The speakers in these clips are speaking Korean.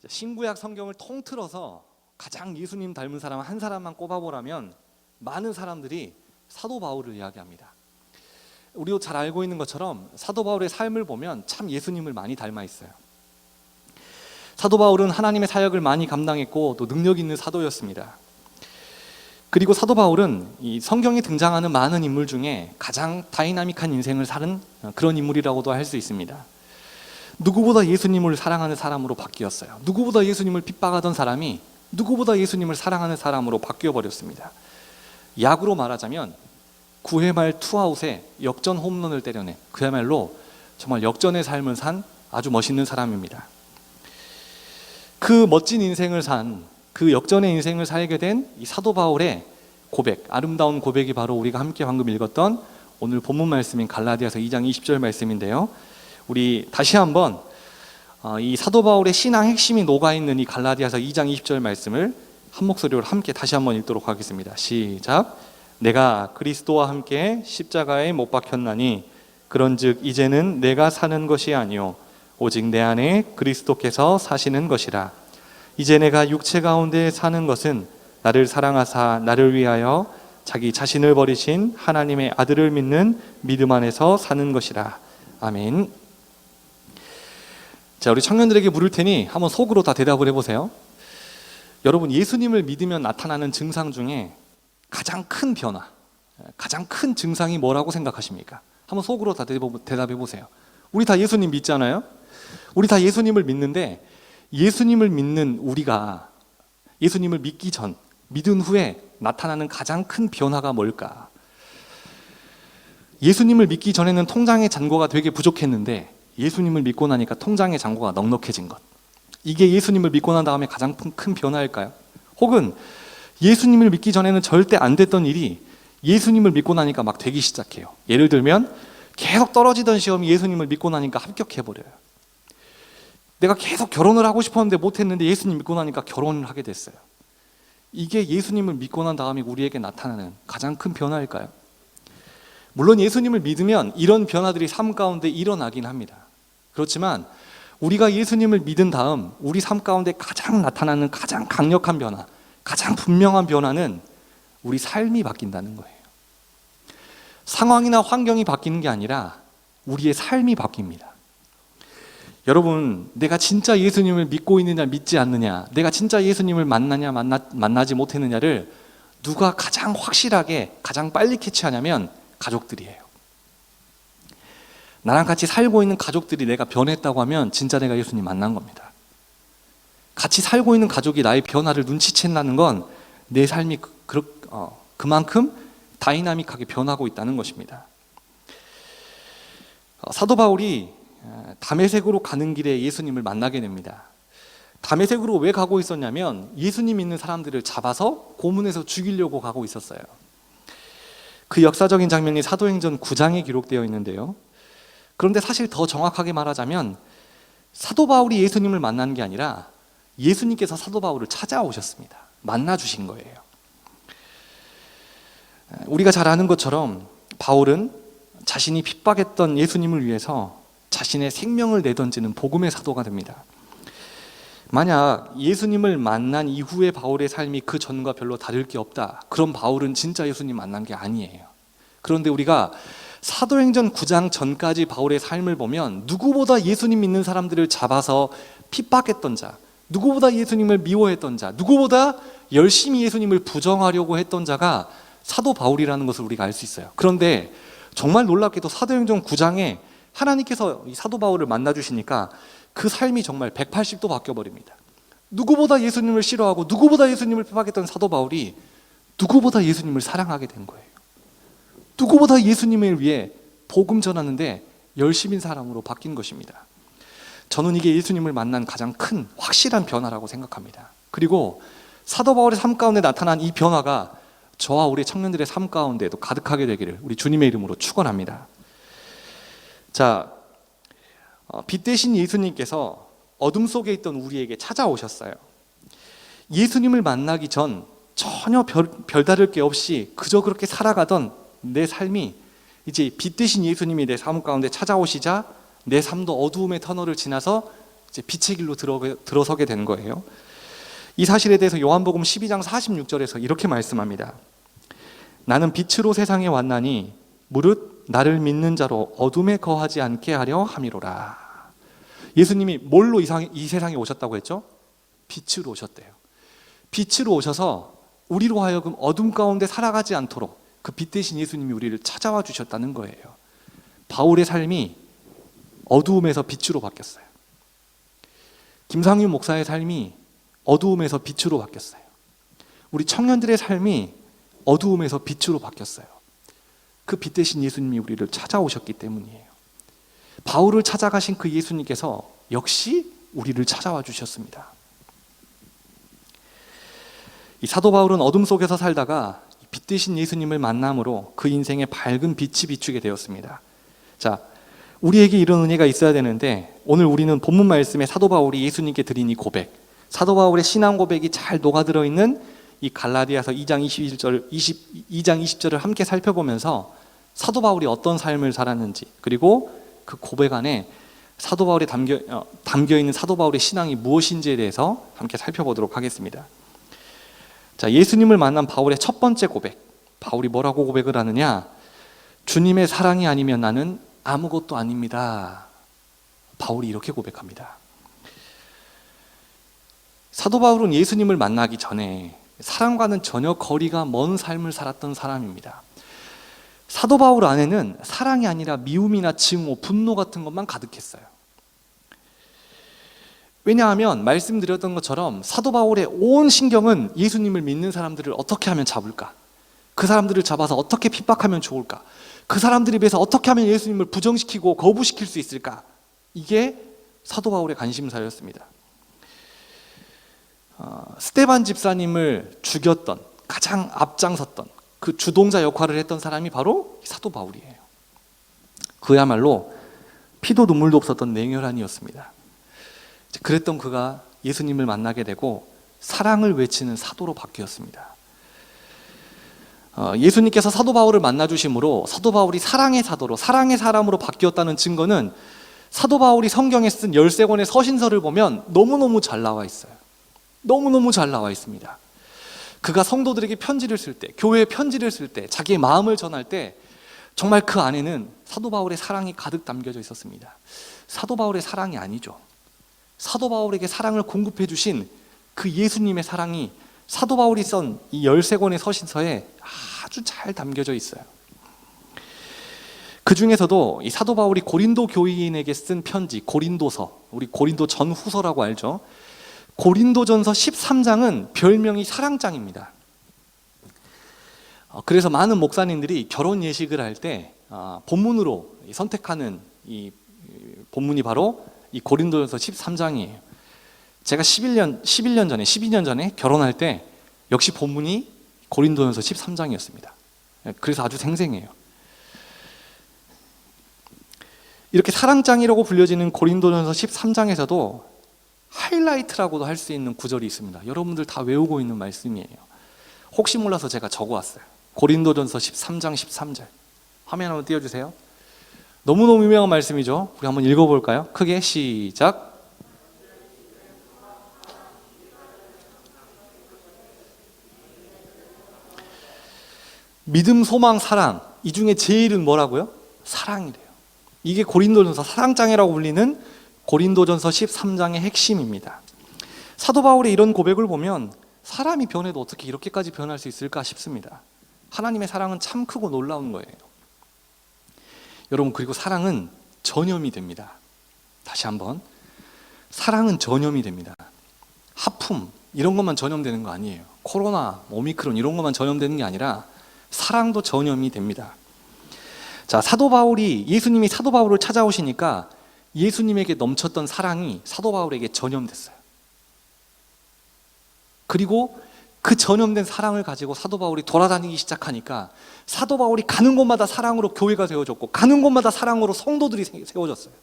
신구약 성경을 통틀어서 가장 예수님 닮은 사람 한 사람만 꼽아보라면 많은 사람들이 사도 바울을 이야기합니다. 우리도 잘 알고 있는 것처럼 사도 바울의 삶을 보면 참 예수님을 많이 닮아 있어요. 사도 바울은 하나님의 사역을 많이 감당했고 또 능력 있는 사도였습니다. 그리고 사도 바울은 이 성경에 등장하는 많은 인물 중에 가장 다이나믹한 인생을 사는 그런 인물이라고도 할 수 있습니다. 누구보다 예수님을 사랑하는 사람으로 바뀌었어요. 누구보다 예수님을 핍박하던 사람이 누구보다 예수님을 사랑하는 사람으로 바뀌어버렸습니다. 야구로 말하자면 9회 말 투아웃에 역전 홈런을 때려낸, 그야말로 정말 역전의 삶을 산 아주 멋있는 사람입니다. 그 멋진 인생을 산, 그 역전의 인생을 살게 된 이 사도 바울의 고백, 아름다운 고백이 바로 우리가 함께 방금 읽었던 오늘 본문 말씀인 갈라디아서 2장 20절 말씀인데요. 우리 다시 한번 이 사도 바울의 신앙 핵심이 녹아있는 이 갈라디아서 2장 20절 말씀을 한 목소리로 함께 다시 한번 읽도록 하겠습니다. 시작. 내가 그리스도와 함께 십자가에 못 박혔나니 그런즉 이제는 내가 사는 것이 아니요 오직 내 안에 그리스도께서 사시는 것이라. 이제 내가 육체 가운데 사는 것은 나를 사랑하사 나를 위하여 자기 자신을 버리신 하나님의 아들을 믿는 믿음 안에서 사는 것이라. 아멘. 자, 우리 청년들에게 물을 테니 한번 속으로 다 대답을 해보세요. 여러분, 예수님을 믿으면 나타나는 증상 중에 가장 큰 변화, 가장 큰 증상이 뭐라고 생각하십니까? 한번 속으로 다 대답해 보세요. 우리 다 예수님 믿잖아요? 우리 다 예수님을 믿는데 예수님을 믿는 우리가 예수님을 믿기 전, 믿은 후에 나타나는 가장 큰 변화가 뭘까? 예수님을 믿기 전에는 통장의 잔고가 되게 부족했는데 예수님을 믿고 나니까 통장의 잔고가 넉넉해진 것. 이게 예수님을 믿고 난 다음에 가장 큰 변화일까요? 혹은 예수님을 믿기 전에는 절대 안 됐던 일이 예수님을 믿고 나니까 막 되기 시작해요. 예를 들면 계속 떨어지던 시험이 예수님을 믿고 나니까 합격해버려요. 내가 계속 결혼을 하고 싶었는데 못했는데 예수님 믿고 나니까 결혼을 하게 됐어요. 이게 예수님을 믿고 난 다음에 우리에게 나타나는 가장 큰 변화일까요? 물론 예수님을 믿으면 이런 변화들이 삶 가운데 일어나긴 합니다. 그렇지만 우리가 예수님을 믿은 다음 우리 삶 가운데 가장 나타나는 가장 강력한 변화, 가장 분명한 변화는 우리 삶이 바뀐다는 거예요. 상황이나 환경이 바뀌는 게 아니라 우리의 삶이 바뀝니다. 여러분, 내가 진짜 예수님을 믿고 있느냐 믿지 않느냐, 내가 진짜 예수님을 만나냐 만나지 못했느냐를 누가 가장 확실하게 가장 빨리 캐치하냐면 가족들이에요. 나랑 같이 살고 있는 가족들이 내가 변했다고 하면 진짜 내가 예수님 만난 겁니다. 같이 살고 있는 가족이 나의 변화를 눈치챈다는 건 내 삶이 그만큼 다이나믹하게 변하고 있다는 것입니다. 사도 바울이 다메섹으로 가는 길에 예수님을 만나게 됩니다. 다메섹으로 왜 가고 있었냐면 예수님 믿는 사람들을 잡아서 고문해서 죽이려고 가고 있었어요. 그 역사적인 장면이 사도행전 9장에 기록되어 있는데요. 그런데 사실 더 정확하게 말하자면 사도 바울이 예수님을 만난 게 아니라 예수님께서 사도 바울을 찾아오셨습니다. 만나 주신 거예요. 우리가 잘 아는 것처럼 바울은 자신이 핍박했던 예수님을 위해서 자신의 생명을 내던지는 복음의 사도가 됩니다. 만약 예수님을 만난 이후의 바울의 삶이 그 전과 별로 다를 게 없다, 그럼 바울은 진짜 예수님 만난 게 아니에요. 그런데 우리가 사도행전 9장 전까지 바울의 삶을 보면 누구보다 예수님 믿는 사람들을 잡아서 핍박했던 자, 누구보다 예수님을 미워했던 자, 누구보다 열심히 예수님을 부정하려고 했던 자가 사도 바울이라는 것을 우리가 알 수 있어요. 그런데 정말 놀랍게도 사도행전 9장에 하나님께서 이 사도 바울을 만나주시니까 그 삶이 정말 180도 바뀌어버립니다. 누구보다 예수님을 싫어하고 누구보다 예수님을 핍박했던 사도 바울이 누구보다 예수님을 사랑하게 된 거예요. 누구보다 예수님을 위해 복음 전하는데 열심인 사람으로 바뀐 것입니다. 저는 이게 예수님을 만난 가장 큰 확실한 변화라고 생각합니다. 그리고 사도 바울의 삶 가운데 나타난 이 변화가 저와 우리 청년들의 삶 가운데도 가득하게 되기를 우리 주님의 이름으로 축원합니다. 자, 빛 대신 예수님께서 어둠 속에 있던 우리에게 찾아오셨어요. 예수님을 만나기 전 전혀 별다를 게 없이 그저 그렇게 살아가던 내 삶이 이제 빛 대신 예수님이 내 삶 가운데 찾아오시자 내 삶도 어두움의 터널을 지나서 이제 빛의 길로 들어서게 된 거예요. 이 사실에 대해서 요한복음 12장 46절에서 이렇게 말씀합니다. 나는 빛으로 세상에 왔나니 무릇 나를 믿는 자로 어둠에 거하지 않게 하려 함이로라. 예수님이 뭘로 이 세상에 오셨다고 했죠? 빛으로 오셨대요. 빛으로 오셔서 우리로 하여금 어둠 가운데 살아가지 않도록 그 빛 대신 예수님이 우리를 찾아와 주셨다는 거예요. 바울의 삶이 어두움에서 빛으로 바뀌었어요. 김상윤 목사의 삶이 어두움에서 빛으로 바뀌었어요. 우리 청년들의 삶이 어두움에서 빛으로 바뀌었어요. 그 빛 대신 예수님이 우리를 찾아오셨기 때문이에요. 바울을 찾아가신 그 예수님께서 역시 우리를 찾아와 주셨습니다. 이 사도 바울은 어둠 속에서 살다가 빛 대신 예수님을 만남으로 그 인생에 밝은 빛이 비추게 되었습니다. 자, 우리에게 이런 은혜가 있어야 되는데 오늘 우리는 본문 말씀에 사도 바울이 예수님께 드린 이 고백, 사도 바울의 신앙 고백이 잘 녹아들어 있는 이 갈라디아서 2장 20절을 함께 살펴보면서 사도 바울이 어떤 삶을 살았는지, 그리고 그 고백 안에 사도 바울이 담겨 있는 사도 바울의 신앙이 무엇인지에 대해서 함께 살펴보도록 하겠습니다. 자, 예수님을 만난 바울의 첫 번째 고백, 바울이 뭐라고 고백을 하느냐? 주님의 사랑이 아니면 나는 아무것도 아닙니다. 바울이 이렇게 고백합니다. 사도 바울은 예수님을 만나기 전에 사랑과는 전혀 거리가 먼 삶을 살았던 사람입니다. 사도 바울 안에는 사랑이 아니라 미움이나 증오, 분노 같은 것만 가득했어요. 왜냐하면 말씀드렸던 것처럼 사도 바울의 온 신경은 예수님을 믿는 사람들을 어떻게 하면 잡을까? 그 사람들을 잡아서 어떻게 핍박하면 좋을까? 그 사람들에 비해서 어떻게 하면 예수님을 부정시키고 거부시킬 수 있을까? 이게 사도 바울의 관심사였습니다. 스데반 집사님을 죽였던, 가장 앞장섰던 그 주동자 역할을 했던 사람이 바로 사도 바울이에요. 그야말로 피도 눈물도 없었던 냉혈한이었습니다. 그랬던 그가 예수님을 만나게 되고 사랑을 외치는 사도로 바뀌었습니다. 예수님께서 사도 바울을 만나주심으로 사도 바울이 사랑의 사도로, 사랑의 사람으로 바뀌었다는 증거는 사도 바울이 성경에 쓴 13권의 서신서를 보면 너무너무 잘 나와 있어요. 너무너무 잘 나와 있습니다. 그가 성도들에게 편지를 쓸 때, 교회에 편지를 쓸 때, 자기의 마음을 전할 때 정말 그 안에는 사도 바울의 사랑이 가득 담겨져 있었습니다. 사도 바울의 사랑이 아니죠. 사도 바울에게 사랑을 공급해 주신 그 예수님의 사랑이 사도 바울이 쓴 이 13권의 서신서에 아주 잘 담겨져 있어요. 그 중에서도 이 사도 바울이 고린도 교인에게 쓴 편지, 고린도서, 우리 고린도 전후서라고 알죠? 고린도전서 13장은 별명이 사랑장입니다. 그래서 많은 목사님들이 결혼 예식을 할 때 본문으로 선택하는 이 본문이 바로 이 고린도전서 13장이에요. 제가 12년 전에 결혼할 때 역시 본문이 고린도전서 13장이었습니다. 그래서 아주 생생해요. 이렇게 사랑장이라고 불려지는 고린도전서 13장에서도 하이라이트라고도 할 수 있는 구절이 있습니다. 여러분들 다 외우고 있는 말씀이에요. 혹시 몰라서 제가 적어왔어요. 고린도전서 13장 13절. 화면 한번 띄워주세요. 너무너무 유명한 말씀이죠. 우리 한번 읽어볼까요? 크게 시작. 믿음, 소망, 사랑, 이 중에 제일은 뭐라고요? 사랑이래요. 이게 고린도전서 사랑장이라고 불리는 고린도전서 13장의 핵심입니다. 사도 바울의 이런 고백을 보면 사람이 변해도 어떻게 이렇게까지 변할 수 있을까 싶습니다. 하나님의 사랑은 참 크고 놀라운 거예요. 여러분, 그리고 사랑은 전염이 됩니다. 다시 한번, 사랑은 전염이 됩니다. 하품 이런 것만 전염되는 거 아니에요. 코로나, 오미크론 이런 것만 전염되는 게 아니라 사랑도 전염이 됩니다. 자, 사도 바울이, 예수님이 사도 바울을 찾아오시니까 예수님에게 넘쳤던 사랑이 사도 바울에게 전염됐어요. 그리고 그 전염된 사랑을 가지고 사도 바울이 돌아다니기 시작하니까 사도 바울이 가는 곳마다 사랑으로 교회가 세워졌고 가는 곳마다 사랑으로 성도들이 세워졌어요.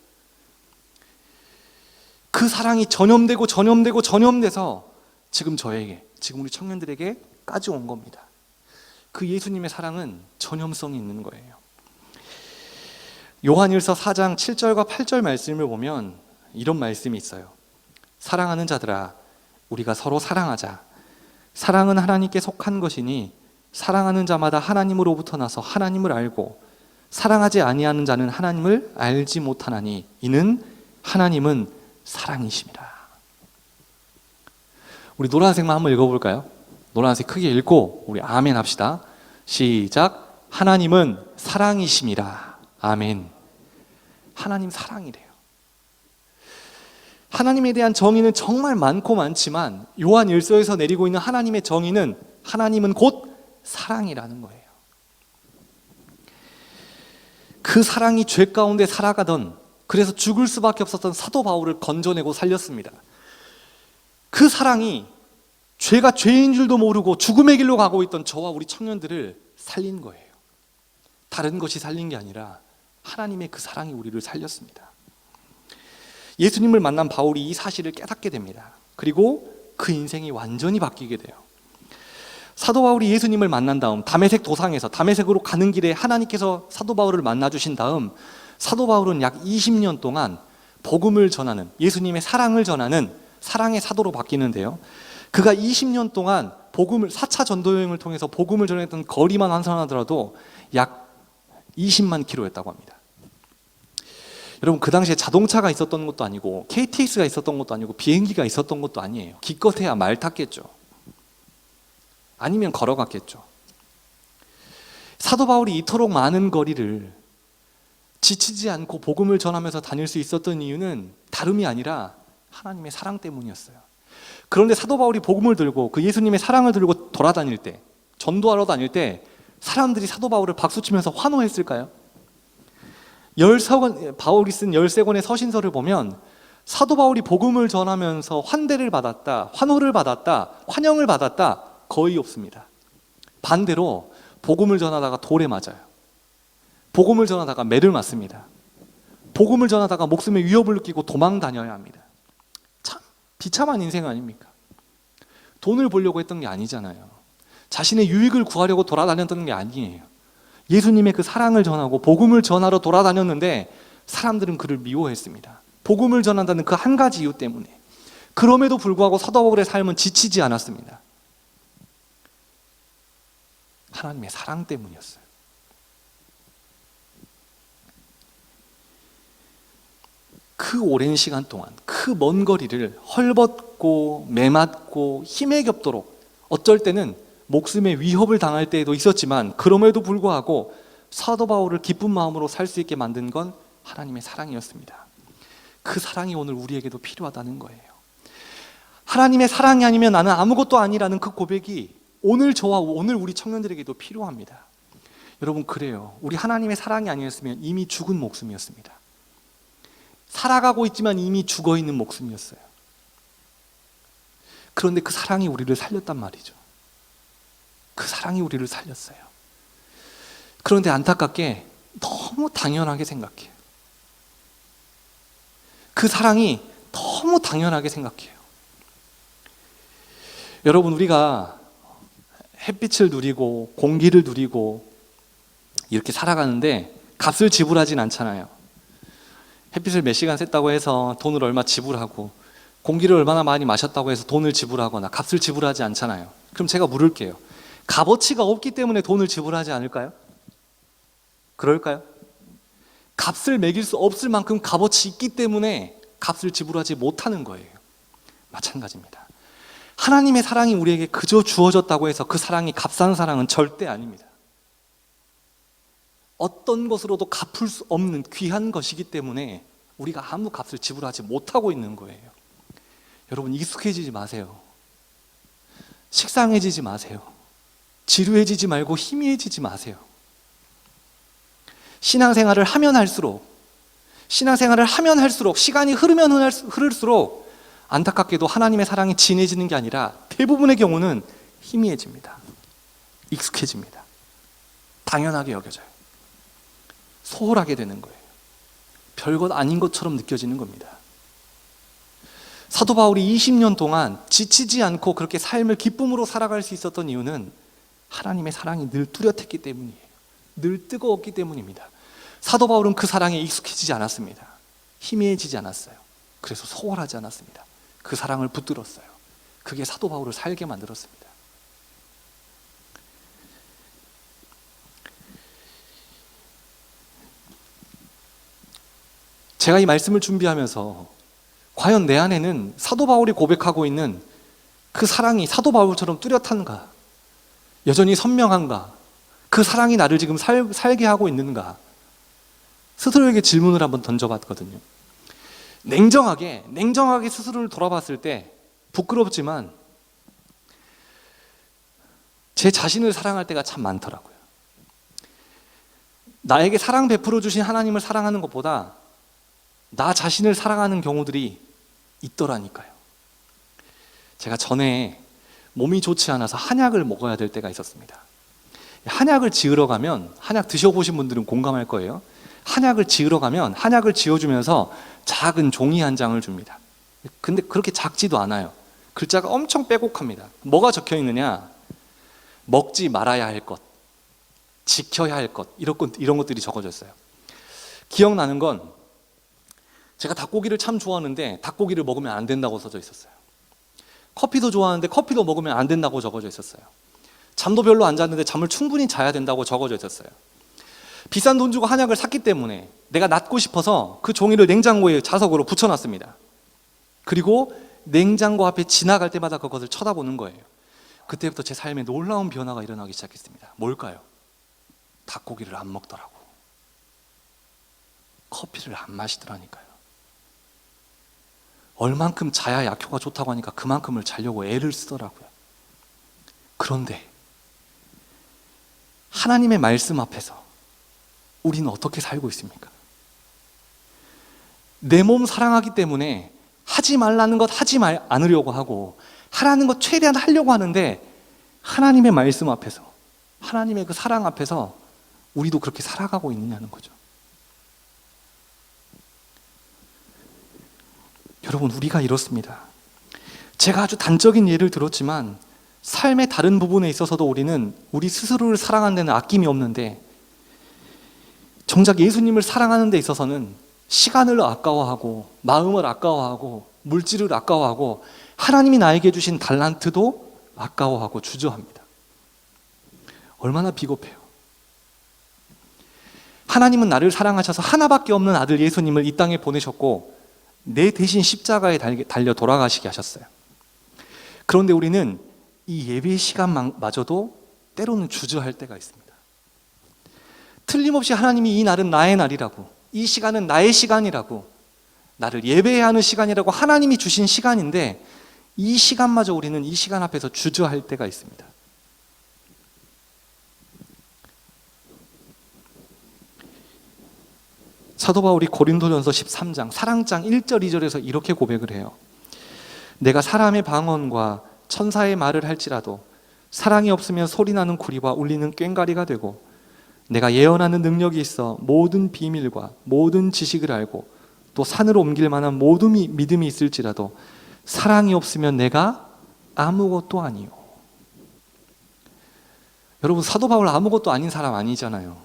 그 사랑이 전염돼서 지금 저에게, 지금 우리 청년들에게까지 온 겁니다. 그 예수님의 사랑은 전염성이 있는 거예요. 요한일서 4장 7절과 8절 말씀을 보면 이런 말씀이 있어요. 사랑하는 자들아, 우리가 서로 사랑하자. 사랑은 하나님께 속한 것이니 사랑하는 자마다 하나님으로부터 나서 하나님을 알고 사랑하지 아니하는 자는 하나님을 알지 못하나니 이는 하나님은 사랑이심이라. 우리 노란색만 한번 읽어볼까요? 노란색 크게 읽고 우리 아멘 합시다. 시작. 하나님은 사랑이심이라. 아멘. 하나님 사랑이래요. 하나님에 대한 정의는 정말 많고 많지만 요한 1서에서 내리고 있는 하나님의 정의는 하나님은 곧 사랑이라는 거예요. 그 사랑이 죄 가운데 살아가던, 그래서 죽을 수밖에 없었던 사도 바울을 건져내고 살렸습니다. 그 사랑이 죄가 죄인 줄도 모르고 죽음의 길로 가고 있던 저와 우리 청년들을 살린 거예요. 다른 것이 살린 게 아니라 하나님의 그 사랑이 우리를 살렸습니다. 예수님을 만난 바울이 이 사실을 깨닫게 됩니다. 그리고 그 인생이 완전히 바뀌게 돼요. 사도 바울이 예수님을 만난 다음 다메섹 도상에서 다메섹으로 가는 길에 하나님께서 사도 바울을 만나주신 다음 사도 바울은 약 20년 동안 복음을 전하는, 예수님의 사랑을 전하는 사랑의 사도로 바뀌는데요. 그가 20년 동안 복음을 4차 전도 여행을 통해서 복음을 전했던 거리만 환산하더라도 약 20만 킬로였다고 합니다. 여러분, 그 당시에 자동차가 있었던 것도 아니고 KTX가 있었던 것도 아니고 비행기가 있었던 것도 아니에요. 기껏해야 말 탔겠죠. 아니면 걸어갔겠죠. 사도 바울이 이토록 많은 거리를 지치지 않고 복음을 전하면서 다닐 수 있었던 이유는 다름이 아니라 하나님의 사랑 때문이었어요. 그런데 사도 바울이 복음을 들고 그 예수님의 사랑을 들고 돌아다닐 때, 전도하러 다닐 때 사람들이 사도 바울을 박수치면서 환호했을까요? 바울이 쓴 13권의 서신서를 보면 사도 바울이 복음을 전하면서 환대를 받았다, 환호를 받았다, 환영을 받았다 거의 없습니다. 반대로 복음을 전하다가 돌에 맞아요. 복음을 전하다가 매를 맞습니다. 복음을 전하다가 목숨의 위협을 느끼고 도망 다녀야 합니다. 참 비참한 인생 아닙니까? 돈을 벌려고 했던 게 아니잖아요. 자신의 유익을 구하려고 돌아다녔던 게 아니에요. 예수님의 그 사랑을 전하고 복음을 전하러 돌아다녔는데 사람들은 그를 미워했습니다. 복음을 전한다는 그 한 가지 이유 때문에. 그럼에도 불구하고 사도 바울의 삶은 지치지 않았습니다. 하나님의 사랑 때문이었어요. 그 오랜 시간 동안 그 먼 거리를 헐벗고 매맞고 힘에 겹도록, 어쩔 때는 목숨의 위협을 당할 때도 있었지만 그럼에도 불구하고 사도 바울을 기쁜 마음으로 살 수 있게 만든 건 하나님의 사랑이었습니다. 그 사랑이 오늘 우리에게도 필요하다는 거예요. 하나님의 사랑이 아니면 나는 아무것도 아니라는 그 고백이 오늘 저와 오늘 우리 청년들에게도 필요합니다. 여러분, 그래요. 우리 하나님의 사랑이 아니었으면 이미 죽은 목숨이었습니다. 살아가고 있지만 이미 죽어있는 목숨이었어요. 그런데 그 사랑이 우리를 살렸단 말이죠. 그 사랑이 우리를 살렸어요. 그런데 안타깝게 너무 당연하게 생각해요. 그 사랑이 너무 당연하게 생각해요. 여러분, 우리가 햇빛을 누리고 공기를 누리고 이렇게 살아가는데 값을 지불하진 않잖아요. 햇빛을 몇 시간 쐈다고 해서 돈을 얼마 지불하고 공기를 얼마나 많이 마셨다고 해서 돈을 지불하거나 값을 지불하지 않잖아요. 그럼 제가 물을게요. 값어치가 없기 때문에 돈을 지불하지 않을까요? 그럴까요? 값을 매길 수 없을 만큼 값어치 있기 때문에 값을 지불하지 못하는 거예요. 마찬가지입니다. 하나님의 사랑이 우리에게 그저 주어졌다고 해서 그 사랑이 값싼 사랑은 절대 아닙니다. 어떤 것으로도 갚을 수 없는 귀한 것이기 때문에 우리가 아무 값을 지불하지 못하고 있는 거예요. 여러분, 익숙해지지 마세요. 식상해지지 마세요. 지루해지지 말고 희미해지지 마세요. 신앙생활을 하면 할수록 시간이 흐르면 흐를수록 안타깝게도 하나님의 사랑이 진해지는 게 아니라 대부분의 경우는 희미해집니다. 익숙해집니다. 당연하게 여겨져요. 소홀하게 되는 거예요. 별것 아닌 것처럼 느껴지는 겁니다. 사도 바울이 20년 동안 지치지 않고 그렇게 삶을 기쁨으로 살아갈 수 있었던 이유는 하나님의 사랑이 늘 뚜렷했기 때문이에요. 늘 뜨거웠기 때문입니다. 사도 바울은 그 사랑에 익숙해지지 않았습니다. 희미해지지 않았어요. 그래서 소홀하지 않았습니다. 그 사랑을 붙들었어요. 그게 사도 바울을 살게 만들었습니다. 제가 이 말씀을 준비하면서 과연 내 안에는 사도 바울이 고백하고 있는 그 사랑이 사도 바울처럼 뚜렷한가? 여전히 선명한가? 그 사랑이 나를 지금 살게 하고 있는가? 스스로에게 질문을 한번 던져봤거든요. 냉정하게 스스로를 돌아봤을 때 부끄럽지만 제 자신을 사랑할 때가 참 많더라고요. 나에게 사랑 베풀어 주신 하나님을 사랑하는 것보다 나 자신을 사랑하는 경우들이 있더라니까요. 제가 전에 몸이 좋지 않아서 한약을 먹어야 될 때가 있었습니다. 한약을 지으러 가면, 한약 드셔보신 분들은 공감할 거예요. 한약을 지으러 가면 한약을 지어주면서 작은 종이 한 장을 줍니다. 근데 그렇게 작지도 않아요. 글자가 엄청 빼곡합니다. 뭐가 적혀 있느냐? 먹지 말아야 할 것, 지켜야 할 것, 이런 것들이 적어져 있어요. 기억나는 건 제가 닭고기를 참 좋아하는데 닭고기를 먹으면 안 된다고 써져 있었어요. 커피도 좋아하는데 커피도 먹으면 안 된다고 적어져 있었어요. 잠도 별로 안 잤는데 잠을 충분히 자야 된다고 적어져 있었어요. 비싼 돈 주고 한약을 샀기 때문에 내가 낫고 싶어서 그 종이를 냉장고에 자석으로 붙여놨습니다. 그리고 냉장고 앞에 지나갈 때마다 그것을 쳐다보는 거예요. 그때부터 제 삶에 놀라운 변화가 일어나기 시작했습니다. 뭘까요? 닭고기를 안 먹더라고. 커피를 안 마시더라니까요. 얼만큼 자야 약효가 좋다고 하니까 그만큼을 자려고 애를 쓰더라고요. 그런데 하나님의 말씀 앞에서 우리는 어떻게 살고 있습니까? 내 몸 사랑하기 때문에 하지 말라는 것 하지 않으려고 하고 하라는 것 최대한 하려고 하는데 하나님의 말씀 앞에서, 하나님의 그 사랑 앞에서 우리도 그렇게 살아가고 있느냐는 거죠. 여러분, 우리가 이렇습니다. 제가 아주 단적인 예를 들었지만 삶의 다른 부분에 있어서도 우리는 우리 스스로를 사랑하는 데는 아낌이 없는데 정작 예수님을 사랑하는 데 있어서는 시간을 아까워하고 마음을 아까워하고 물질을 아까워하고 하나님이 나에게 주신 달란트도 아까워하고 주저합니다. 얼마나 비겁해요. 하나님은 나를 사랑하셔서 하나밖에 없는 아들 예수님을 이 땅에 보내셨고 내 대신 십자가에 달려 돌아가시게 하셨어요. 그런데 우리는 이 예배 시간마저도 때로는 주저할 때가 있습니다. 틀림없이 하나님이 이 날은 나의 날이라고, 이 시간은 나의 시간이라고, 나를 예배해야 하는 시간이라고 하나님이 주신 시간인데 이 시간마저 우리는 이 시간 앞에서 주저할 때가 있습니다. 사도 바울이 고린도전서 13장 사랑장 1절 2절에서 이렇게 고백을 해요. 내가 사람의 방언과 천사의 말을 할지라도 사랑이 없으면 소리나는 구리와 울리는 꽹과리가 되고 내가 예언하는 능력이 있어 모든 비밀과 모든 지식을 알고 또 산을 옮길 만한 모든 믿음이 있을지라도 사랑이 없으면 내가 아무것도 아니요. 여러분, 사도 바울 아무것도 아닌 사람 아니잖아요.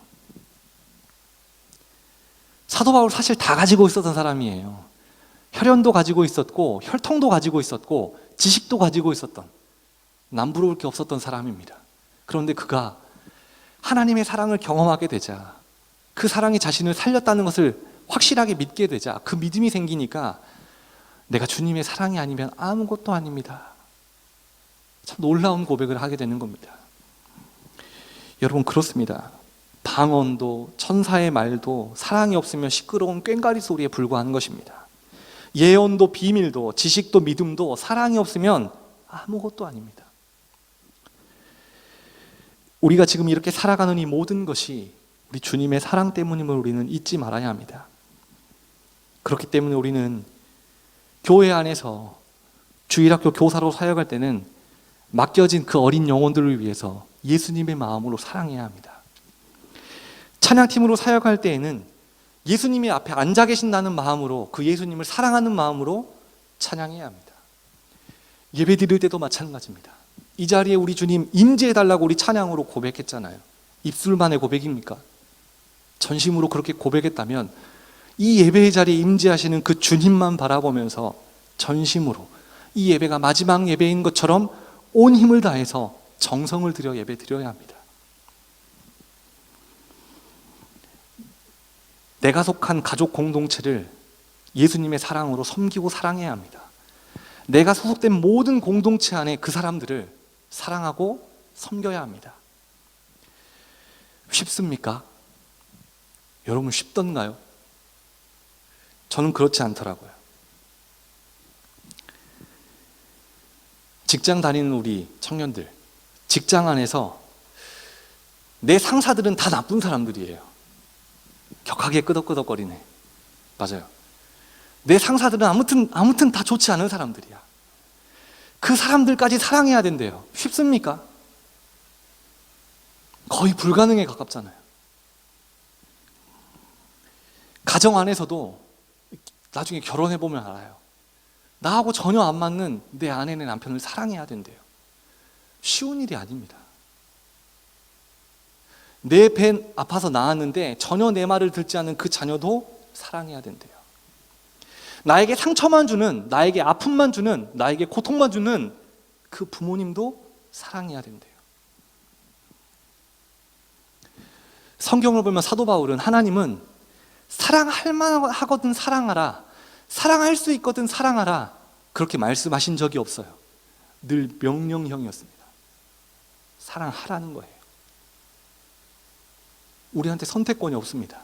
사도 바울 사실 다 가지고 있었던 사람이에요. 혈연도 가지고 있었고 혈통도 가지고 있었고 지식도 가지고 있었던, 남부러울 게 없었던 사람입니다. 그런데 그가 하나님의 사랑을 경험하게 되자, 그 사랑이 자신을 살렸다는 것을 확실하게 믿게 되자 그 믿음이 생기니까 내가 주님의 사랑이 아니면 아무것도 아닙니다. 참 놀라운 고백을 하게 되는 겁니다. 여러분, 그렇습니다. 방언도 천사의 말도 사랑이 없으면 시끄러운 꽹과리 소리에 불과한 것입니다. 예언도 비밀도 지식도 믿음도 사랑이 없으면 아무것도 아닙니다. 우리가 지금 이렇게 살아가는 이 모든 것이 우리 주님의 사랑 때문임을 우리는 잊지 말아야 합니다. 그렇기 때문에 우리는 교회 안에서 주일학교 교사로 사역할 때는 맡겨진 그 어린 영혼들을 위해서 예수님의 마음으로 사랑해야 합니다. 찬양팀으로 사역할 때에는 예수님이 앞에 앉아 계신다는 마음으로, 그 예수님을 사랑하는 마음으로 찬양해야 합니다. 예배 드릴 때도 마찬가지입니다. 이 자리에 우리 주님 임재해달라고 우리 찬양으로 고백했잖아요. 입술만의 고백입니까? 전심으로 그렇게 고백했다면 이 예배의 자리에 임재하시는 그 주님만 바라보면서 전심으로 이 예배가 마지막 예배인 것처럼 온 힘을 다해서 정성을 들여 예배 드려야 합니다. 내가 속한 가족 공동체를 예수님의 사랑으로 섬기고 사랑해야 합니다. 내가 소속된 모든 공동체 안에 그 사람들을 사랑하고 섬겨야 합니다. 쉽습니까? 여러분 쉽던가요? 저는 그렇지 않더라고요. 직장 다니는 우리 청년들, 직장 안에서 내 상사들은 다 나쁜 사람들이에요. 격하게 끄덕끄덕거리네. 맞아요. 내 상사들은 아무튼 다 좋지 않은 사람들이야. 그 사람들까지 사랑해야 된대요. 쉽습니까? 거의 불가능에 가깝잖아요. 가정 안에서도 나중에 결혼해보면 알아요. 나하고 전혀 안 맞는 내 아내네 남편을 사랑해야 된대요. 쉬운 일이 아닙니다. 내 배 아파서 낳았는데 전혀 내 말을 듣지 않는 그 자녀도 사랑해야 된대요. 나에게 상처만 주는, 나에게 아픔만 주는, 나에게 고통만 주는 그 부모님도 사랑해야 된대요. 성경을 보면 사도 바울은 하나님은 사랑할 만하거든 사랑하라, 사랑할 수 있거든 사랑하라, 그렇게 말씀하신 적이 없어요. 늘 명령형이었습니다. 사랑하라는 거예요. 우리한테 선택권이 없습니다.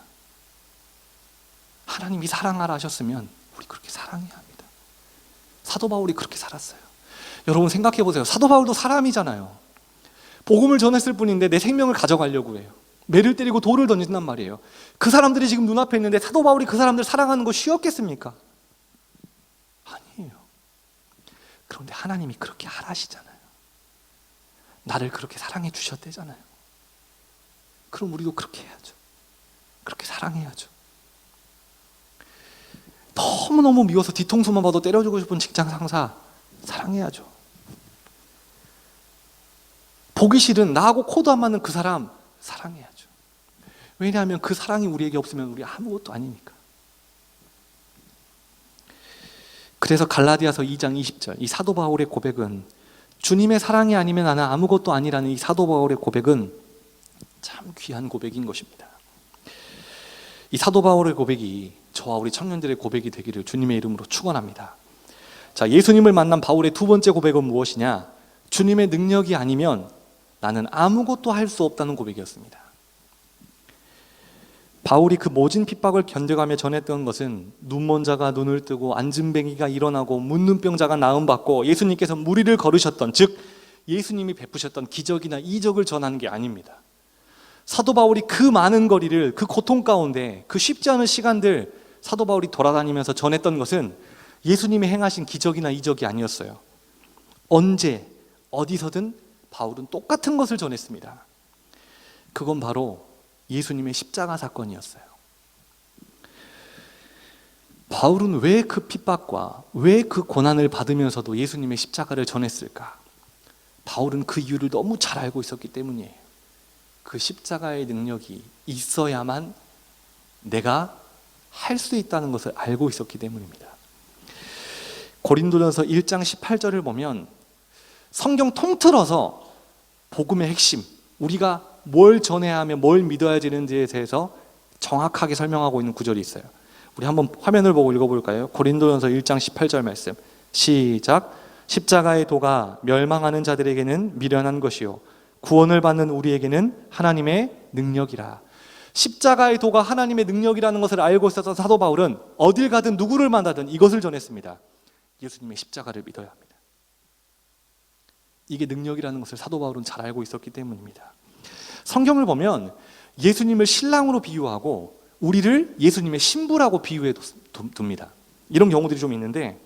하나님이 사랑하라 하셨으면 우리 그렇게 사랑해야 합니다. 사도 바울이 그렇게 살았어요. 여러분 생각해 보세요. 사도 바울도 사람이잖아요. 복음을 전했을 뿐인데 내 생명을 가져가려고 해요. 매를 때리고 돌을 던진단 말이에요. 그 사람들이 지금 눈앞에 있는데 사도 바울이 그 사람들 사랑하는 거 쉬웠겠습니까? 아니에요. 그런데 하나님이 그렇게 하라시잖아요. 나를 그렇게 사랑해 주셨대잖아요. 그럼 우리도 그렇게 해야죠. 그렇게 사랑해야죠. 너무너무 미워서 뒤통수만 봐도 때려주고 싶은 직장 상사 사랑해야죠. 보기 싫은 나하고 코도 안 맞는 그 사람 사랑해야죠. 왜냐하면 그 사랑이 우리에게 없으면 우리 아무것도 아니니까. 그래서 갈라디아서 2장 20절 이 사도 바울의 고백은, 주님의 사랑이 아니면 나는 아무것도 아니라는 이 사도 바울의 고백은 참 귀한 고백인 것입니다. 이 사도 바울의 고백이 저와 우리 청년들의 고백이 되기를 주님의 이름으로 축원합니다. 자, 예수님을 만난 바울의 두 번째 고백은 무엇이냐? 주님의 능력이 아니면 나는 아무것도 할 수 없다는 고백이었습니다. 바울이 그 모진 핍박을 견뎌가며 전했던 것은 눈먼 자가 눈을 뜨고 앉은뱅이가 일어나고 묻는 병자가 나음받고 예수님께서 무리를 걸으셨던, 즉 예수님이 베푸셨던 기적이나 이적을 전하는 게 아닙니다. 사도 바울이 그 많은 거리를, 그 고통 가운데, 그 쉽지 않은 시간들 사도 바울이 돌아다니면서 전했던 것은 예수님이 행하신 기적이나 이적이 아니었어요. 언제 어디서든 바울은 똑같은 것을 전했습니다. 그건 바로 예수님의 십자가 사건이었어요. 바울은 왜 그 핍박과 왜 그 고난을 받으면서도 예수님의 십자가를 전했을까? 바울은 그 이유를 너무 잘 알고 있었기 때문이에요. 그 십자가의 능력이 있어야만 내가 할 수 있다는 것을 알고 있었기 때문입니다. 고린도전서 1장 18절을 보면 성경 통틀어서 복음의 핵심, 우리가 뭘 전해야 하며 뭘 믿어야 되는지에 대해서 정확하게 설명하고 있는 구절이 있어요. 우리 한번 화면을 보고 읽어볼까요? 고린도전서 1장 18절 말씀 시작. 십자가의 도가 멸망하는 자들에게는 미련한 것이요 구원을 받는 우리에게는 하나님의 능력이라. 십자가의 도가 하나님의 능력이라는 것을 알고 있었던 사도 바울은 어딜 가든 누구를 만나든 이것을 전했습니다. 예수님의 십자가를 믿어야 합니다. 이게 능력이라는 것을 사도 바울은 잘 알고 있었기 때문입니다. 성경을 보면 예수님을 신랑으로 비유하고 우리를 예수님의 신부라고 비유해 둡니다. 이런 경우들이 좀 있는데,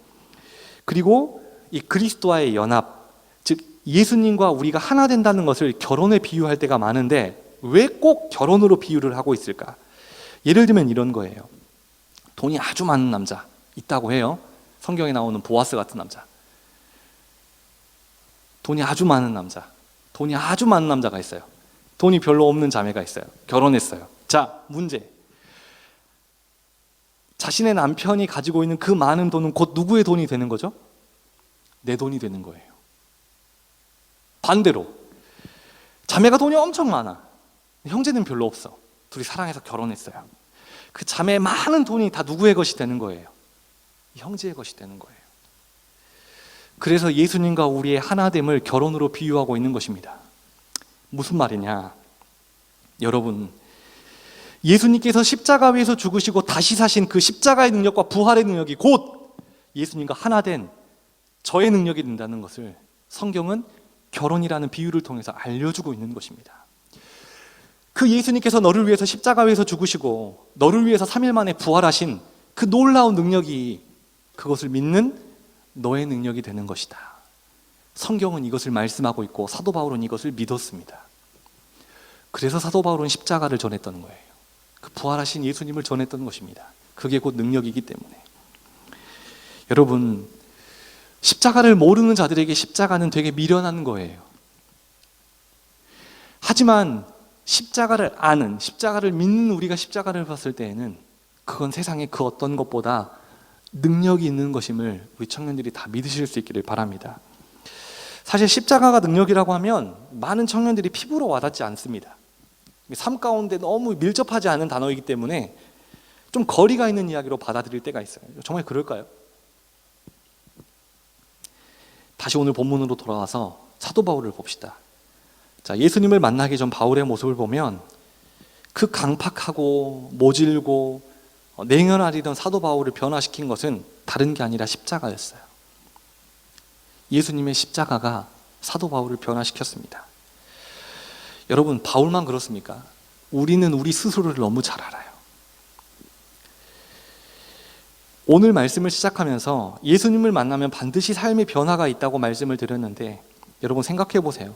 그리고 이 그리스도와의 연합, 즉 예수님과 우리가 하나 된다는 것을 결혼에 비유할 때가 많은데 왜 꼭 결혼으로 비유를 하고 있을까? 예를 들면 이런 거예요. 돈이 아주 많은 남자 있다고 해요. 성경에 나오는 보아스 같은 남자. 돈이 아주 많은 남자가 있어요. 돈이 별로 없는 자매가 있어요. 결혼했어요. 자, 문제. 자신의 남편이 가지고 있는 그 많은 돈은 곧 누구의 돈이 되는 거죠? 내 돈이 되는 거예요. 반대로 자매가 돈이 엄청 많아. 형제는 별로 없어. 둘이 사랑해서 결혼했어요. 그 자매의 많은 돈이 다 누구의 것이 되는 거예요? 형제의 것이 되는 거예요. 그래서 예수님과 우리의 하나됨을 결혼으로 비유하고 있는 것입니다. 무슨 말이냐? 여러분, 예수님께서 십자가 위에서 죽으시고 다시 사신 그 십자가의 능력과 부활의 능력이 곧 예수님과 하나 된 저의 능력이 된다는 것을 성경은 결혼이라는 비유를 통해서 알려주고 있는 것입니다. 그 예수님께서 너를 위해서 십자가 위에서 죽으시고 너를 위해서 3일 만에 부활하신 그 놀라운 능력이 그것을 믿는 너의 능력이 되는 것이다. 성경은 이것을 말씀하고 있고 사도 바울은 이것을 믿었습니다. 그래서 사도 바울은 십자가를 전했던 거예요. 그 부활하신 예수님을 전했던 것입니다. 그게 곧 능력이기 때문에. 여러분, 십자가를 모르는 자들에게 십자가는 되게 미련한 거예요. 하지만 십자가를 아는, 십자가를 믿는 우리가 십자가를 봤을 때에는 그건 세상의 그 어떤 것보다 능력이 있는 것임을 우리 청년들이 다 믿으실 수 있기를 바랍니다. 사실 십자가가 능력이라고 하면 많은 청년들이 피부로 와닿지 않습니다. 삶 가운데 너무 밀접하지 않은 단어이기 때문에 좀 거리가 있는 이야기로 받아들일 때가 있어요. 정말 그럴까요? 다시 오늘 본문으로 돌아와서 사도 바울을 봅시다. 자, 예수님을 만나기 전 바울의 모습을 보면 그 강팍하고 모질고 냉혈하리던 사도 바울을 변화시킨 것은 다른 게 아니라 십자가였어요. 예수님의 십자가가 사도 바울을 변화시켰습니다. 여러분, 바울만 그렇습니까? 우리는 우리 스스로를 너무 잘 알아요. 오늘 말씀을 시작하면서 예수님을 만나면 반드시 삶의 변화가 있다고 말씀을 드렸는데 여러분 생각해 보세요.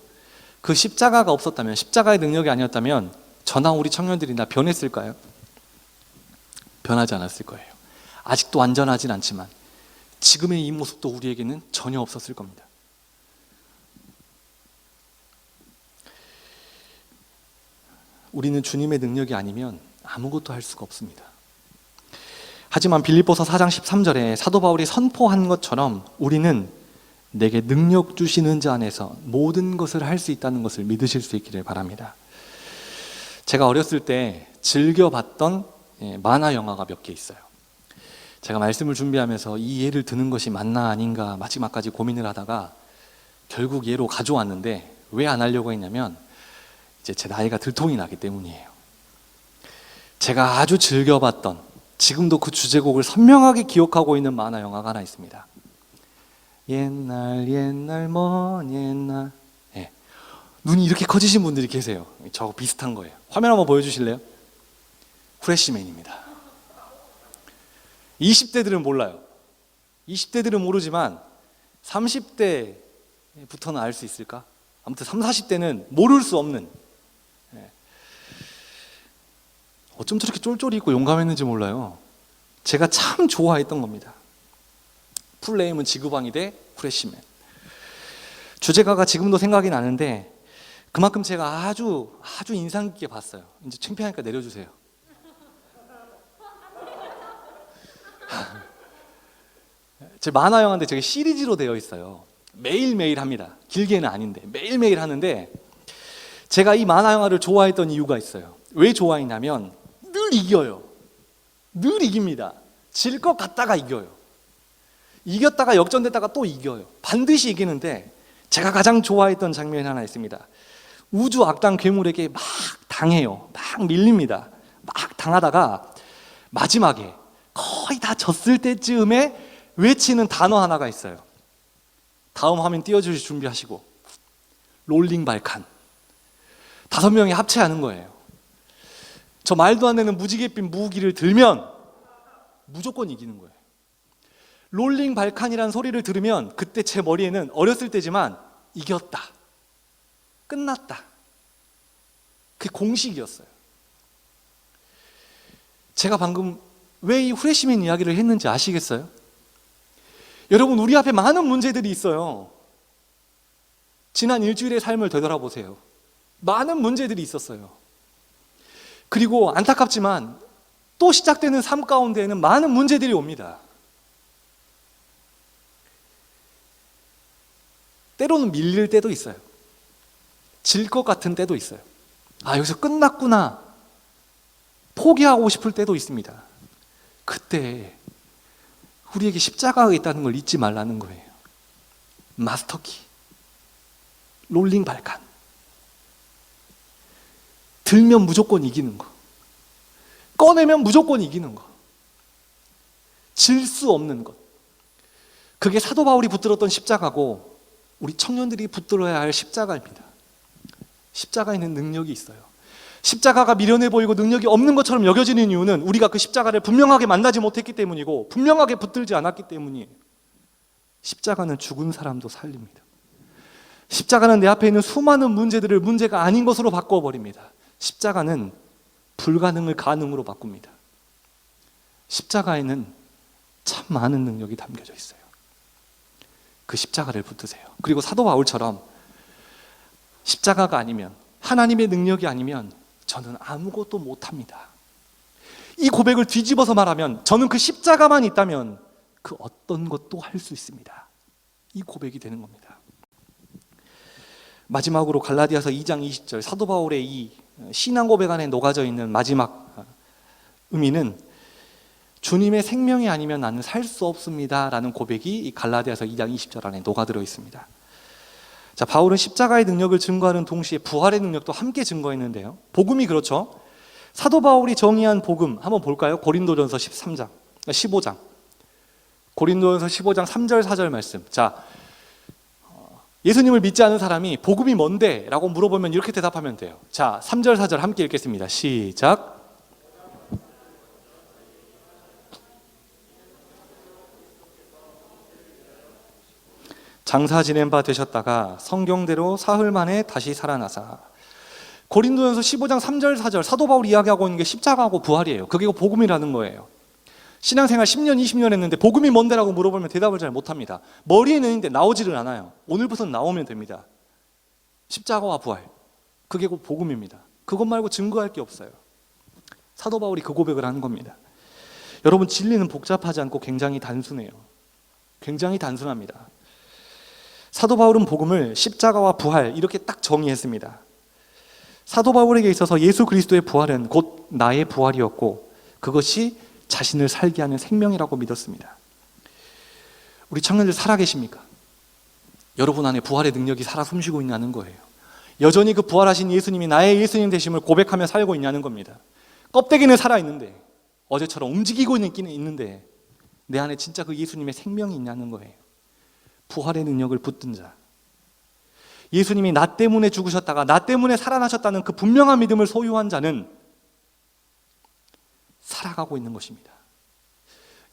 그 십자가가 없었다면, 십자가의 능력이 아니었다면 저나 우리 청년들이나 변했을까요? 변하지 않았을 거예요. 아직도 완전하진 않지만 지금의 이 모습도 우리에게는 전혀 없었을 겁니다. 우리는 주님의 능력이 아니면 아무것도 할 수가 없습니다. 하지만 빌립보서 4장 13절에 사도 바울이 선포한 것처럼 우리는 내게 능력 주시는 자 안에서 모든 것을 할 수 있다는 것을 믿으실 수 있기를 바랍니다. 제가 어렸을 때 즐겨봤던 만화 영화가 몇 개 있어요. 제가 말씀을 준비하면서 이 예를 드는 것이 맞나 아닌가 마지막까지 고민을 하다가 결국 예로 가져왔는데 왜 안 하려고 했냐면 이제 제 나이가 들통이 나기 때문이에요. 제가 아주 즐겨봤던, 지금도 그 주제곡을 선명하게 기억하고 있는 만화 영화가 하나 있습니다. 옛날 옛날 먼 옛날. 네. 눈이 이렇게 커지신 분들이 계세요. 저거 비슷한 거예요. 화면 한번 보여주실래요? 후레쉬맨입니다. 20대들은 몰라요. 20대들은 모르지만 30대부터는 알 수 있을까? 아무튼 30, 40대는 모를 수 없는, 어쩜 저렇게 쫄쫄이 있고 용감했는지 몰라요. 제가 참 좋아했던 겁니다. 풀네임은 지구방위 대 후레쉬맨. 주제가가 지금도 생각이 나는데 그만큼 제가 아주 인상 깊게 봤어요. 이제 창피하니까 내려주세요. 제 만화 영화인데 저게 시리즈로 되어 있어요. 매일매일 합니다. 길게는 아닌데 매일매일 하는데 제가 이 만화 영화를 좋아했던 이유가 있어요. 왜 좋아했냐면 늘 이겨요. 늘 이깁니다. 질 것 같다가 이겨요. 이겼다가 역전됐다가 또 이겨요. 반드시 이기는데 제가 가장 좋아했던 장면이 하나 있습니다. 우주 악당 괴물에게 막 당해요. 막 밀립니다. 막 당하다가 마지막에 거의 다 졌을 때쯤에 외치는 단어 하나가 있어요. 다음 화면 띄워주실 준비하시고, 롤링 발칸. 5명이 합체하는 거예요. 저 말도 안 되는 무지갯빛 무기를 들면 무조건 이기는 거예요. 롤링 발칸이라는 소리를 들으면 그때 제 머리에는 어렸을 때지만 이겼다, 끝났다, 그게 공식이었어요. 제가 방금 왜 이 후레쉬맨 이야기를 했는지 아시겠어요? 여러분, 우리 앞에 많은 문제들이 있어요. 지난 일주일의 삶을 되돌아보세요. 많은 문제들이 있었어요. 그리고 안타깝지만 또 시작되는 삶 가운데에는 많은 문제들이 옵니다. 때로는 밀릴 때도 있어요. 질 것 같은 때도 있어요. 아, 여기서 끝났구나, 포기하고 싶을 때도 있습니다. 그때 우리에게 십자가가 있다는 걸 잊지 말라는 거예요. 마스터키, 롤링 발칸. 들면 무조건 이기는 거, 꺼내면 무조건 이기는 거, 질 수 없는 것. 그게 사도 바울이 붙들었던 십자가고 우리 청년들이 붙들어야 할 십자가입니다. 십자가에는 능력이 있어요. 십자가가 미련해 보이고 능력이 없는 것처럼 여겨지는 이유는 우리가 그 십자가를 분명하게 만나지 못했기 때문이고 분명하게 붙들지 않았기 때문이에요. 십자가는 죽은 사람도 살립니다. 십자가는 내 앞에 있는 수많은 문제들을 문제가 아닌 것으로 바꿔버립니다. 십자가는 불가능을 가능으로 바꿉니다. 십자가에는 참 많은 능력이 담겨져 있어요. 그 십자가를 붙드세요. 그리고 사도 바울처럼 십자가가 아니면, 하나님의 능력이 아니면 저는 아무것도 못합니다, 이 고백을 뒤집어서 말하면 저는 그 십자가만 있다면 그 어떤 것도 할 수 있습니다, 이 고백이 되는 겁니다. 마지막으로 갈라디아서 2장 20절, 사도 바울의 이 신앙 고백 안에 녹아져 있는 마지막 의미는 주님의 생명이 아니면 나는 살 수 없습니다 라는 고백이 이 갈라디아서 2장 20절 안에 녹아들어 있습니다. 자, 바울은 십자가의 능력을 증거하는 동시에 부활의 능력도 함께 증거했는데요, 복음이 그렇죠. 사도 바울이 정의한 복음 한번 볼까요? 고린도전서 15장 고린도전서 15장 3절 4절 말씀. 자, 예수님을 믿지 않은 사람이 복음이 뭔데? 라고 물어보면 이렇게 대답하면 돼요. 자, 3절 4절 함께 읽겠습니다. 시작. 장사 지낸 바 되셨다가 성경대로 사흘 만에 다시 살아나사. 고린도전서 15장 3절 4절 사도 바울이 이야기하고 있는 게 십자가하고 부활이에요. 그게 복음이라는 거예요. 신앙생활 10년 20년 했는데 복음이 뭔데라고 물어보면 대답을 잘 못합니다. 머리에는 있는데 나오지를 않아요. 오늘부터 나오면 됩니다. 십자가와 부활, 그게 곧 복음입니다. 그것 말고 증거할 게 없어요. 사도 바울이 그 고백을 하는 겁니다. 여러분, 진리는 복잡하지 않고 굉장히 단순해요. 굉장히 단순합니다. 사도 바울은 복음을 십자가와 부활 이렇게 딱 정의했습니다. 사도 바울에게 있어서 예수 그리스도의 부활은 곧 나의 부활이었고 그것이 자신을 살게 하는 생명이라고 믿었습니다. 우리 청년들 살아계십니까? 여러분 안에 부활의 능력이 살아 숨쉬고 있냐는 거예요. 여전히 그 부활하신 예수님이 나의 예수님 되심을 고백하며 살고 있냐는 겁니다. 껍데기는 살아있는데, 어제처럼 움직이고 있는데 내 안에 진짜 그 예수님의 생명이 있냐는 거예요. 부활의 능력을 붙든 자, 예수님이 나 때문에 죽으셨다가 나 때문에 살아나셨다는 그 분명한 믿음을 소유한 자는 살아가고 있는 것입니다.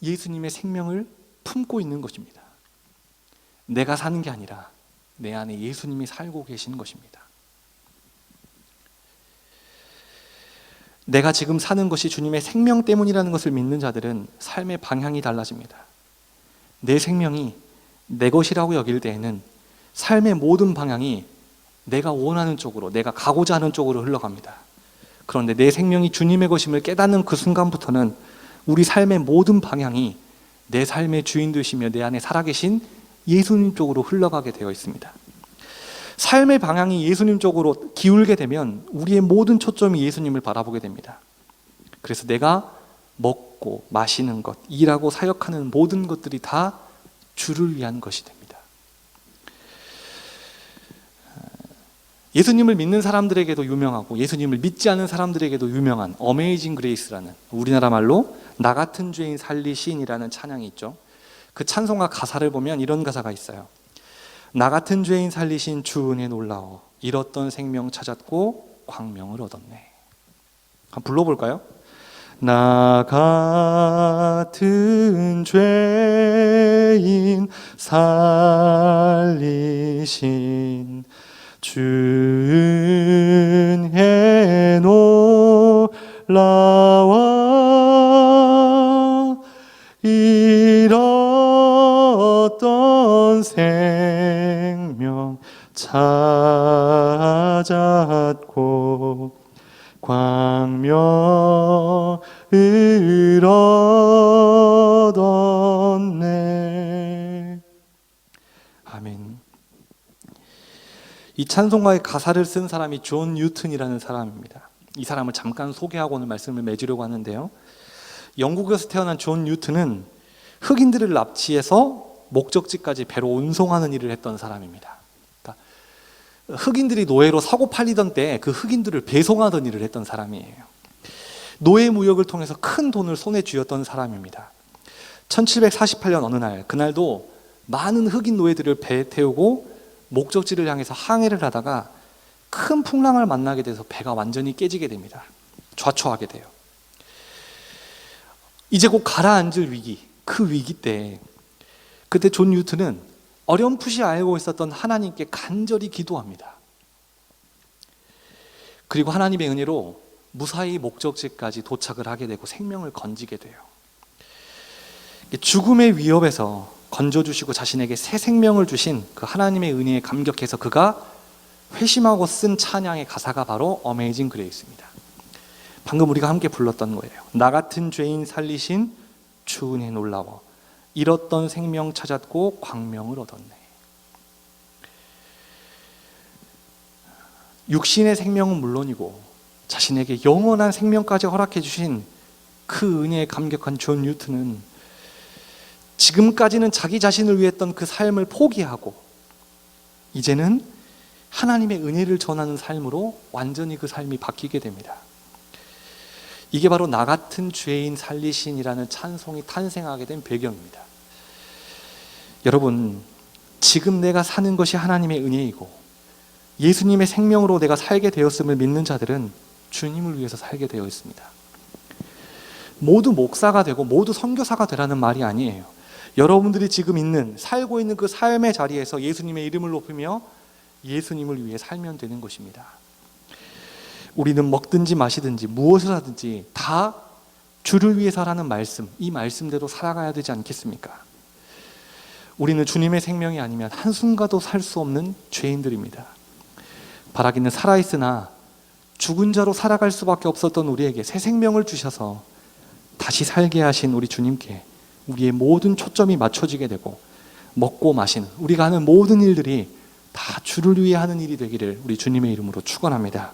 예수님의 생명을 품고 있는 것입니다. 내가 사는 게 아니라 내 안에 예수님이 살고 계시는 것입니다. 내가 지금 사는 것이 주님의 생명 때문이라는 것을 믿는 자들은 삶의 방향이 달라집니다. 내 생명이 내 것이라고 여길 때에는 삶의 모든 방향이 내가 원하는 쪽으로, 내가 가고자 하는 쪽으로 흘러갑니다. 그런데 내 생명이 주님의 것임을 깨닫는 그 순간부터는 우리 삶의 모든 방향이 내 삶의 주인 되시며 내 안에 살아계신 예수님 쪽으로 흘러가게 되어 있습니다. 삶의 방향이 예수님 쪽으로 기울게 되면 우리의 모든 초점이 예수님을 바라보게 됩니다. 그래서 내가 먹고 마시는 것, 일하고 사역하는 모든 것들이 다 주를 위한 것이 됩니다. 예수님을 믿는 사람들에게도 유명하고 예수님을 믿지 않은 사람들에게도 유명한 어메이징 그레이스라는, 우리나라 말로 나 같은 죄인 살리신이라는 찬양이 있죠. 그 찬송가 가사를 보면 이런 가사가 있어요. 나 같은 죄인 살리신 주 은혜 놀라워 잃었던 생명 찾았고 광명을 얻었네. 한번 불러볼까요? 나 같은 죄인 살리신 주 은혜 놀라워 잃었던 생명 찾았고 광명을 얻었네. 아멘. 이 찬송가의 가사를 쓴 사람이 존 뉴튼이라는 사람입니다. 이 사람을 잠깐 소개하고 오늘 말씀을 맺으려고 하는데요. 영국에서 태어난 존 뉴튼은 흑인들을 납치해서 목적지까지 배로 운송하는 일을 했던 사람입니다. 그러니까 흑인들이 노예로 사고 팔리던 때 그 흑인들을 배송하던 일을 했던 사람이에요. 노예 무역을 통해서 큰 돈을 손에 쥐었던 사람입니다. 1748년 어느 날, 그날도 많은 흑인 노예들을 배에 태우고 목적지를 향해서 항해를 하다가 큰 풍랑을 만나게 돼서 배가 완전히 깨지게 됩니다. 좌초하게 돼요. 이제 곧 가라앉을 위기, 그 위기 때 그때 존 뉴튼은 어렴풋이 알고 있었던 하나님께 간절히 기도합니다. 그리고 하나님의 은혜로 무사히 목적지까지 도착을 하게 되고 생명을 건지게 돼요. 죽음의 위협에서 건져주시고 자신에게 새 생명을 주신 그 하나님의 은혜에 감격해서 그가 회심하고 쓴 찬양의 가사가 바로 어메이징 그레이스입니다. 방금 우리가 함께 불렀던 거예요. 나 같은 죄인 살리신 주 은혜 놀라워 잃었던 생명 찾았고 광명을 얻었네. 육신의 생명은 물론이고 자신에게 영원한 생명까지 허락해 주신 그 은혜에 감격한 존 뉴튼은 지금까지는 자기 자신을 위해 했던 그 삶을 포기하고 이제는 하나님의 은혜를 전하는 삶으로 완전히 그 삶이 바뀌게 됩니다. 이게 바로 나 같은 죄인 살리신이라는 찬송이 탄생하게 된 배경입니다. 여러분, 지금 내가 사는 것이 하나님의 은혜이고 예수님의 생명으로 내가 살게 되었음을 믿는 자들은 주님을 위해서 살게 되어 있습니다. 모두 목사가 되고 모두 선교사가 되라는 말이 아니에요. 여러분들이 지금 살고 있는 그 삶의 자리에서 예수님의 이름을 높이며 예수님을 위해 살면 되는 것입니다. 우리는 먹든지 마시든지 무엇을 하든지 다 주를 위해서라는 말씀, 이 말씀대로 살아가야 되지 않겠습니까? 우리는 주님의 생명이 아니면 한순간도 살 수 없는 죄인들입니다. 바라기는 살아있으나 죽은 자로 살아갈 수밖에 없었던 우리에게 새 생명을 주셔서 다시 살게 하신 우리 주님께 우리의 모든 초점이 맞춰지게 되고 먹고 마시는 우리가 하는 모든 일들이 다 주를 위해 하는 일이 되기를 우리 주님의 이름으로 축원합니다.